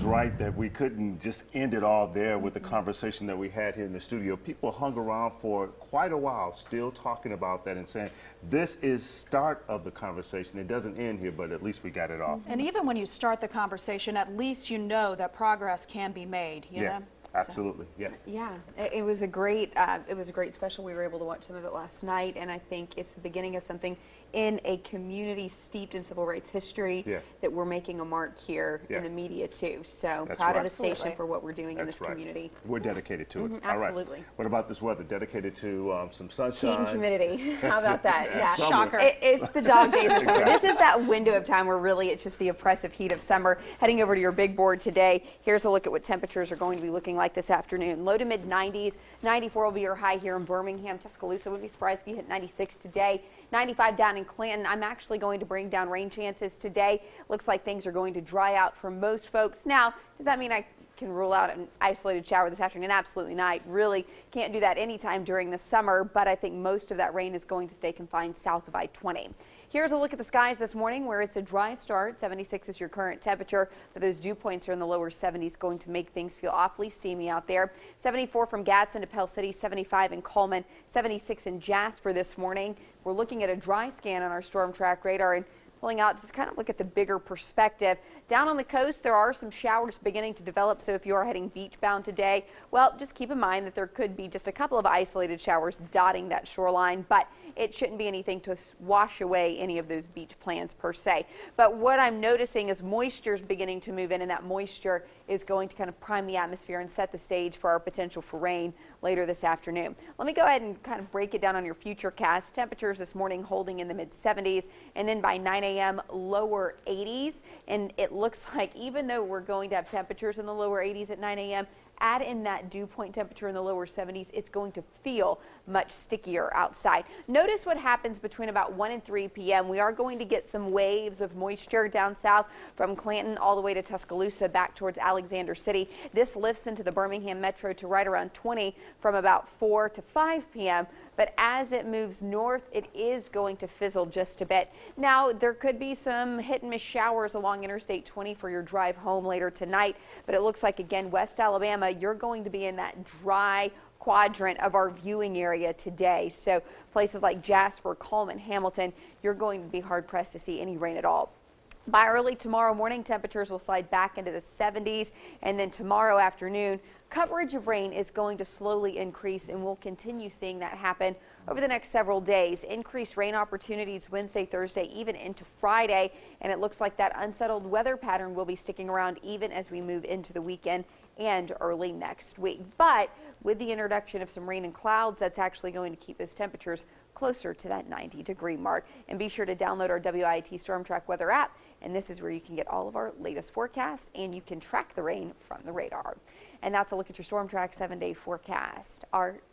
right that we couldn't just end it all there with the conversation that we had here in the studio. People hung around for quite a while still talking about that and saying, this is start of the conversation. It doesn't end here, but at least we got it off. And even when you start the conversation, at least you know that progress can be made, you know? Absolutely, yeah. Yeah, it was a great special. We were able to watch some of it last night, and I think it's the beginning of something in a community steeped in civil rights history that we're making a mark here in the media too. So proud of the station for what we're doing in this community. We're dedicated to it. Absolutely. All right. What about this weather? Dedicated to some sunshine? Heat and humidity. How about that? Yeah. Shocker. It's the dog days of summer. This is that window of time where really it's just the oppressive heat of summer. Heading over to your big board today, here's a look at what temperatures are going to be looking like this afternoon. Low to mid 90s. 94 will be your high here in Birmingham. Tuscaloosa, wouldn't be surprised if you hit 96 today. 95 down in Clanton. I'm actually going to bring down rain chances today. Looks like things are going to dry out for most folks. Now, does that mean I can rule out an isolated shower this afternoon? Absolutely not. Really can't do that anytime during the summer, but I think most of that rain is going to stay confined south of I-20. Here's a look at the skies this morning where it's a dry start. 76 is your current temperature, but those dew points are in the lower 70s, going to make things feel awfully steamy out there. 74 from Gadsden to Pell City, 75 in Coleman, 76 in Jasper this morning. We're looking at a dry scan on our storm track radar and pulling out to kind of look at the bigger perspective. Down on the coast, there are some showers beginning to develop, so if you are heading beach bound today, well, just keep in mind that there could be just a couple of isolated showers dotting that shoreline, but it shouldn't be anything to wash away any of those beach plans per se. But what I'm noticing is moisture is beginning to move in, and that moisture is going to kind of prime the atmosphere and set the stage for our potential for rain later this afternoon. Let me go ahead and kind of break it down on your future cast. Temperatures this morning holding in the mid 70s, and then by 9 a.m. lower 80s. And it looks like even though we're going to have temperatures in the lower 80s at 9 a.m., add in that dew point temperature in the lower 70s, it's going to feel much stickier outside. Notice what happens between about 1 and 3 p.m. We are going to get some waves of moisture down south from Clanton all the way to Tuscaloosa back towards Alexander City. This lifts into the Birmingham metro to right around 20 from about 4 to 5 p.m. But as it moves north, it is going to fizzle just a bit. Now, there could be some hit and miss showers along Interstate 20 for your drive home later tonight. But it looks like, again, West Alabama, you're going to be in that dry quadrant of our viewing area today. So places like Jasper, Coleman, Hamilton, you're going to be hard pressed to see any rain at all. By early tomorrow morning, temperatures will slide back into the 70s, and then tomorrow afternoon, coverage of rain is going to slowly increase, and we'll continue seeing that happen over the next several days. Increased rain opportunities Wednesday, Thursday, even into Friday, and it looks like that unsettled weather pattern will be sticking around even as we move into the weekend and early next week. But with the introduction of some rain and clouds, that's actually going to keep those temperatures closer to that 90-degree mark. And be sure to download our WIT Storm Track weather app, and this is where you can get all of our latest forecasts and you can track the rain from the radar. And that's a look at your Storm Track 7-day forecast. Art.